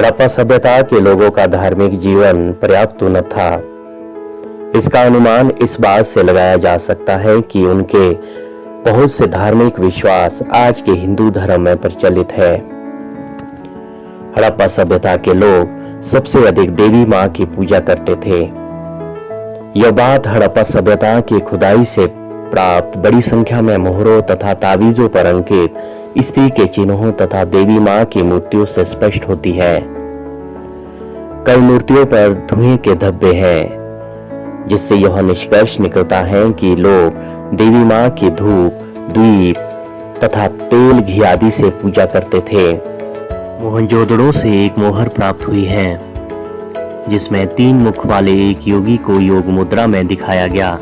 हड़प्पा सभ्यता के लोगों का धार्मिक जीवन पर्याप्त उन्नत था। इसका अनुमान इस बात से लगाया जा सकता है कि उनके बहुत से धार्मिक विश्वास आज के हिंदू धर्म में प्रचलित है। हड़प्पा सभ्यता के लोग सबसे अधिक देवी मां की पूजा करते थे। यह बात हड़प्पा सभ्यता की खुदाई से प्राप्त बड़ी संख्या में मोहरों तथा तावीजों पर अंकित स्त्री के चिन्हों तथा देवी मां की मूर्तियों से स्पष्ट होती है। कई मूर्तियों पर धुएं के धब्बे हैं, जिससे यह निष्कर्ष निकलता है कि लोग देवी मां की धूप, द्वीप तथा तेल घी आदि से पूजा करते थे। मोहनजोदड़ो से एक मोहर प्राप्त हुई है, जिसमें 3 मुख वाले एक योगी को योग मुद्रा में दिखाया गया।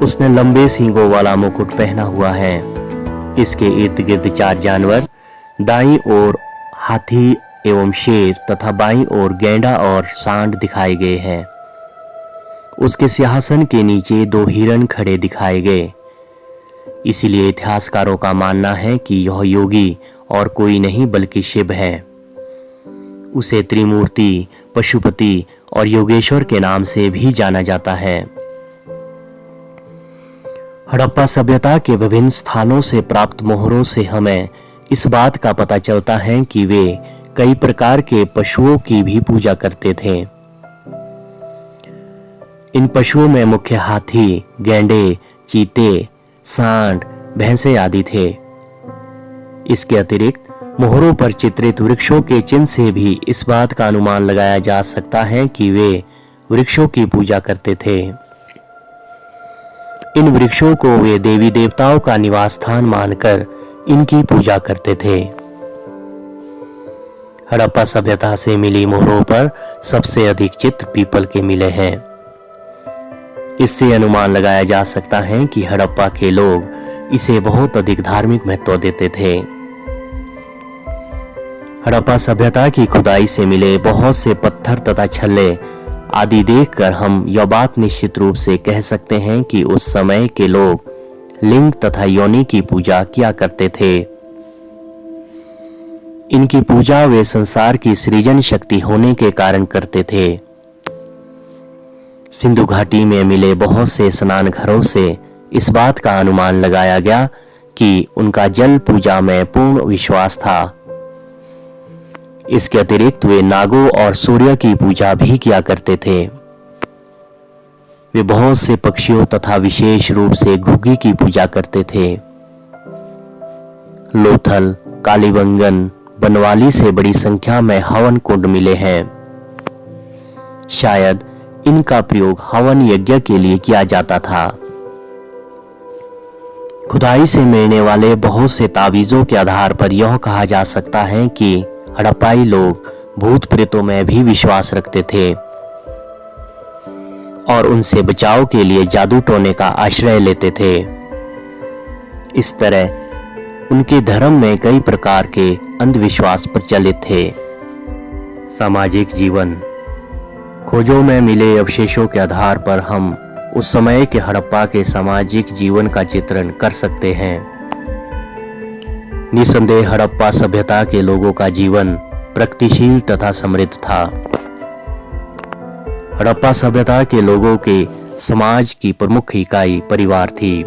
उसने लंबे सींगों वाला मुकुट पहना हुआ है। इसके इर्द गिर्द 4 जानवर, दाईं ओर हाथी एवं शेर तथा बाईं ओर गैंडा और सांड दिखाए गए हैं। उसके सिंहासन के नीचे 2 हिरण खड़े दिखाए गए। इसलिए इतिहासकारों का मानना है कि यह योगी और कोई नहीं बल्कि शिव है। उसे त्रिमूर्ति, पशुपति और योगेश्वर के नाम से भी जाना जाता है। हड़प्पा सभ्यता के विभिन्न स्थानों से प्राप्त मोहरों से हमें इस बात का पता चलता है कि वे कई प्रकार के पशुओं की भी पूजा करते थे। इन पशुओं में मुख्य हाथी, गैंडे, चीते, सांड, भैंसे आदि थे। इसके अतिरिक्त मोहरों पर चित्रित वृक्षों के चिन्ह से भी इस बात का अनुमान लगाया जा सकता है कि वे वृक्षों की पूजा करते थे। इन वृक्षों को वे देवी देवताओं का निवास स्थान मानकर इनकी पूजा करते थे। हड़प्पा सभ्यता से मिली मोहरों पर सबसे अधिक चित्र पीपल के मिले हैं। इससे अनुमान लगाया जा सकता है कि हड़प्पा के लोग इसे बहुत अधिक धार्मिक महत्व देते थे। हड़प्पा सभ्यता की खुदाई से मिले बहुत से पत्थर तथा छल्ले आदि देखकर हम यह बात निश्चित रूप से कह सकते हैं कि उस समय के लोग लिंग तथा योनि की पूजा किया करते थे। इनकी पूजा वे संसार की सृजन शक्ति होने के कारण करते थे। सिंधु घाटी में मिले बहुत से स्नान घरों से इस बात का अनुमान लगाया गया कि उनका जल पूजा में पूर्ण विश्वास था। इसके अतिरिक्त वे नागों और सूर्य की पूजा भी किया करते थे। वे बहुत से पक्षियों तथा विशेष रूप से घुग्गी की पूजा करते थे। लोथल, कालीबंगन, बनवाली से बड़ी संख्या में हवन कुंड मिले हैं। शायद इनका प्रयोग हवन यज्ञ के लिए किया जाता था। खुदाई से मिलने वाले बहुत से तावीजों के आधार पर यह कहा जा सकता है कि हड़प्पाई लोग भूत प्रेतों में भी विश्वास रखते थे और उनसे बचाव के लिए जादू टोने का आश्रय लेते थे। इस तरह उनके धर्म में कई प्रकार के अंधविश्वास प्रचलित थे। सामाजिक जीवन खोजों में मिले अवशेषों के आधार पर हम उस समय के हड़प्पा के सामाजिक जीवन का चित्रण कर सकते हैं। निसंदेह हड़प्पा सभ्यता के लोगों का जीवन प्रगतिशील तथा समृद्ध था। हड़प्पा सभ्यता के लोगों के समाज की प्रमुख इकाई परिवार थी।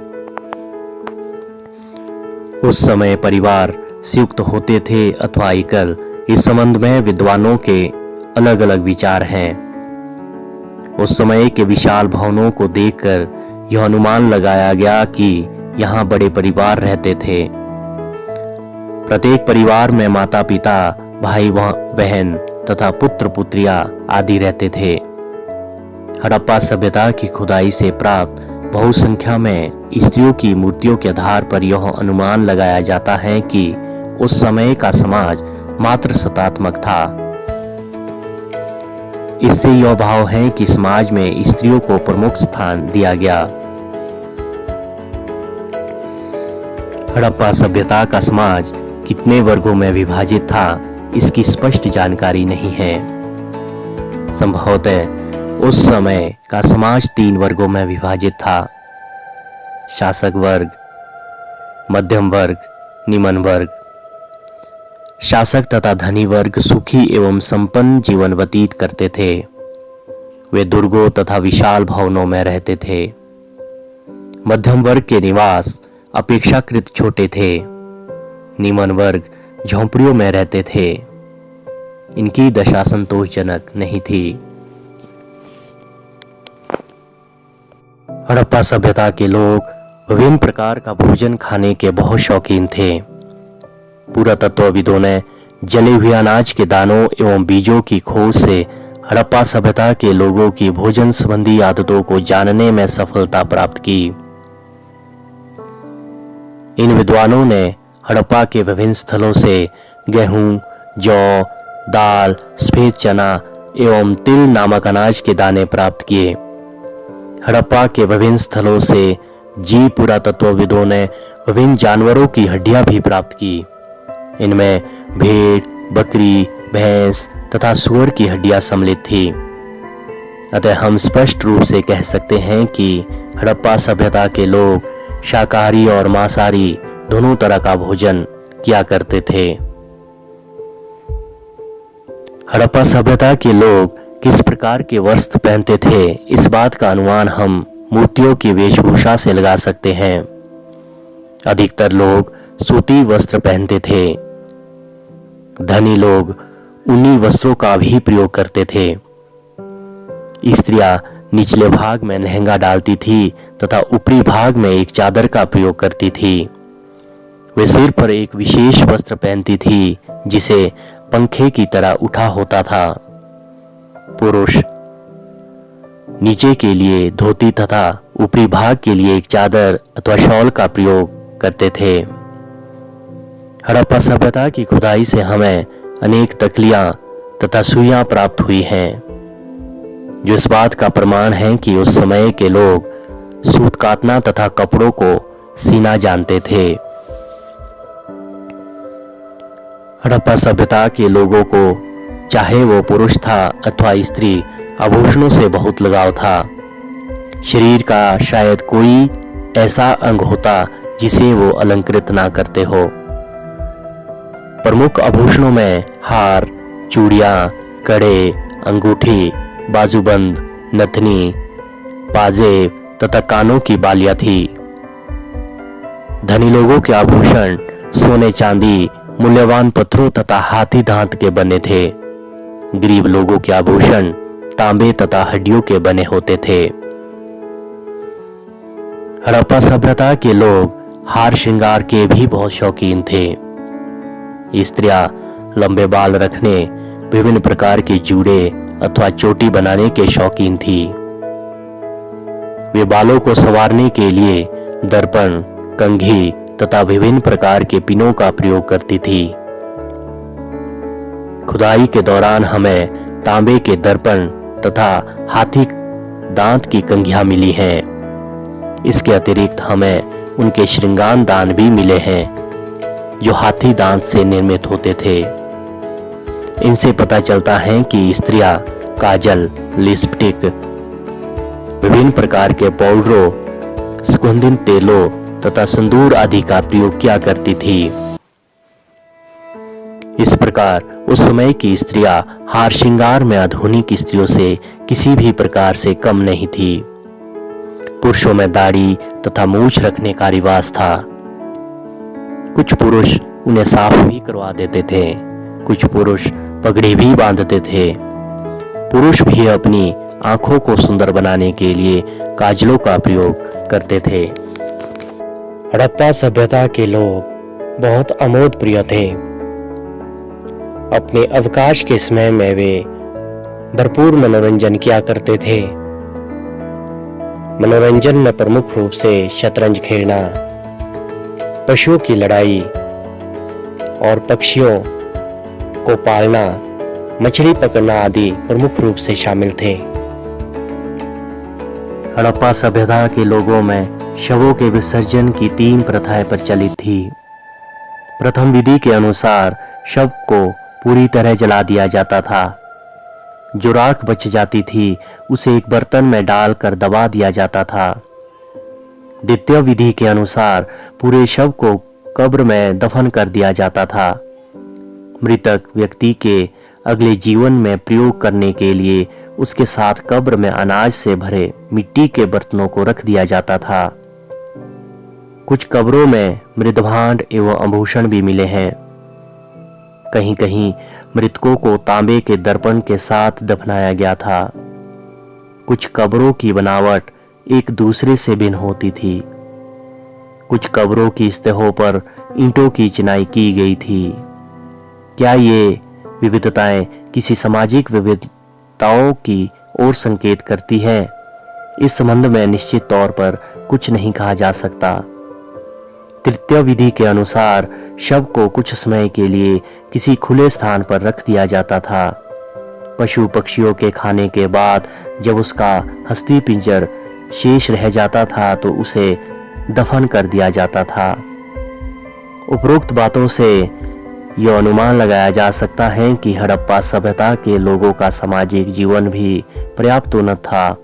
उस समय परिवार संयुक्त होते थे अथवा एकल, इस संबंध में विद्वानों के अलग अलग विचार हैं। उस समय के विशाल भवनों को देखकर यह अनुमान लगाया गया कि यहाँ बड़े परिवार रहते थे। प्रत्येक परिवार में माता पिता, भाई बहन तथा पुत्र पुत्रियां आदि रहते थे। हड़प्पा सभ्यता की खुदाई से प्राप्त बहुसंख्या में स्त्रियों की मूर्तियों के आधार पर यह अनुमान लगाया जाता है कि उस समय का समाज मात्र सतात्मक था। इससे यह भाव है कि समाज में स्त्रियों को प्रमुख स्थान दिया गया। हड़प्पा सभ्यता का समाज कितने वर्गों में विभाजित था, इसकी स्पष्ट जानकारी नहीं है। संभवतः उस समय का समाज 3 वर्गों में विभाजित था: शासक वर्ग, मध्यम वर्ग, निम्न वर्ग। शासक तथा धनी वर्ग सुखी एवं संपन्न जीवन व्यतीत करते थे। वे दुर्गों तथा विशाल भवनों में रहते थे। मध्यम वर्ग के निवास अपेक्षाकृत छोटे थे। निम्न वर्ग झोंपड़ियों में रहते थे। इनकी दशा संतोषजनक नहीं थी। हड़प्पा सभ्यता के लोग विभिन्न प्रकार का भोजन खाने के बहुत शौकीन थे। पुरातत्वविदों ने जले हुए अनाज के दानों एवं बीजों की खोज से हड़प्पा सभ्यता के लोगों की भोजन संबंधी आदतों को जानने में सफलता प्राप्त की। इन विद्वानों ने हड़प्पा के विभिन्न स्थलों से गेहूं, जौ, दाल, सफेद चना एवं तिल नामक अनाज के दाने प्राप्त किए। हड़प्पा के विभिन्न स्थलों से जीव पुरातत्वविदों ने विभिन्न जानवरों की हड्डियां भी प्राप्त की। इनमें भेड़, बकरी, भैंस तथा सूअर की हड्डियां सम्मिलित थी। अतः हम स्पष्ट रूप से कह सकते हैं कि हड़प्पा सभ्यता के लोग शाकाहारी और मांसाहारी दोनों तरह का भोजन किया करते थे। हड़प्पा सभ्यता के लोग किस प्रकार के वस्त्र पहनते थे, इस बात का अनुमान हम मूर्तियों की वेशभूषा से लगा सकते हैं। अधिकतर लोग सूती वस्त्र पहनते थे। धनी लोग ऊनी वस्त्रों का भी प्रयोग करते थे। स्त्रियां निचले भाग में लहंगा डालती थी तथा ऊपरी भाग में एक चादर का प्रयोग करती थी। वे सिर पर एक विशेष वस्त्र पहनती थी जिसे पंखे की तरह उठा होता था। पुरुष नीचे के लिए धोती तथा ऊपरी भाग के लिए एक चादर अथवा शॉल का प्रयोग करते थे। हड़प्पा सभ्यता की खुदाई से हमें अनेक तकलियां तथा सुइयां प्राप्त हुई हैं, जो इस बात का प्रमाण है कि उस समय के लोग सूत काटना तथा कपड़ों को सीना जानते थे। हड़प्पा सभ्यता के लोगों को, चाहे वो पुरुष था अथवा स्त्री, आभूषणों से बहुत लगाव था। शरीर का शायद कोई ऐसा अंग होता जिसे वो अलंकृत ना करते हो। प्रमुख आभूषणों में हार, चूड़ियां, कड़े, अंगूठी, बाजूबंद, नथनी, पाजेब तथा कानों की बालियां थी। धनी लोगों के आभूषण सोने, चांदी, मूल्यवान पत्थरों तथा हाथी दांत के बने थे। गरीब लोगों के आभूषण तांबे तथा हड्डियों के बने होते थे। हड़प्पा सभ्यता के लोग हार श्रृंगार के भी बहुत शौकीन थे। स्त्रियां लंबे बाल रखने, विभिन्न प्रकार के जूड़े अथवा चोटी बनाने के शौकीन थी। वे बालों को संवारने के लिए दर्पण, कंघी तथा विभिन्न प्रकार के पिनों का प्रयोग करती थी। खुदाई के दौरान हमें तांबे के दर्पण तथा हाथी दांत की कंघियां मिली हैं। इसके अतिरिक्त हमें उनके श्रृंगार दान भी मिले हैं, जो हाथी दांत से निर्मित होते थे। इनसे पता चलता है कि स्त्रियां काजल, लिपस्टिक, विभिन्न प्रकार के पाउडरों, सुगंधित तेलों तथा सिंदूर आदि का प्रयोग किया करती थी। इस प्रकार उस समय की स्त्रियां हार श्रृंगार में आधुनिक स्त्रियों से किसी भी प्रकार से कम नहीं थी। पुरुषों में दाढ़ी तथा मूछ रखने का रिवाज था। कुछ पुरुष उन्हें साफ भी करवा देते थे। कुछ पुरुष पगड़ी भी बांधते थे। पुरुष भी अपनी आंखों को सुंदर बनाने के लिए काजलों का प्रयोग करते थे। हड़प्पा सभ्यता के लोग बहुत अमोद प्रिय थे। अपने अवकाश के समय में वे भरपूर मनोरंजन किया करते थे। मनोरंजन में प्रमुख रूप से शतरंज खेलना, पशुओं की लड़ाई और पक्षियों को पालना, मछली पकड़ना आदि प्रमुख रूप से शामिल थे। हड़प्पा सभ्यता के लोगों में शवों के विसर्जन की 3 प्रथाएं प्रचलित थी। प्रथम विधि के अनुसार शव को पूरी तरह जला दिया जाता था। जो राख बच जाती थी उसे एक बर्तन में डालकर दबा दिया जाता था। द्वितीय विधि के अनुसार पूरे शव को कब्र में दफन कर दिया जाता था मृतक व्यक्ति के अगले जीवन में प्रयोग करने के लिए उसके साथ कब्र में अनाज से भरे मिट्टी के बर्तनों को रख दिया जाता था। कुछ कब्रों में मृतभांड एवं आभूषण भी मिले हैं। कहीं कहीं मृतकों को तांबे के दर्पण के साथ दफनाया गया था। कुछ कब्रों की बनावट एक दूसरे से भिन्न होती थी। कुछ कब्रों की सतहों पर ईंटों की चिनाई की गई थी। क्या ये विविधताएं किसी सामाजिक विविधताओं की ओर संकेत करती है? इस संबंध में निश्चित तौर पर कुछ नहीं कहा जा सकता। तृतीय विधि के अनुसार शव को कुछ समय के लिए किसी खुले स्थान पर रख दिया जाता था। पशु पक्षियों के खाने के बाद जब उसका अस्थि पिंजर शेष रह जाता था तो उसे दफन कर दिया जाता था। उपरोक्त बातों से यह अनुमान लगाया जा सकता है कि हड़प्पा सभ्यता के लोगों का सामाजिक जीवन भी पर्याप्त उन्नत था।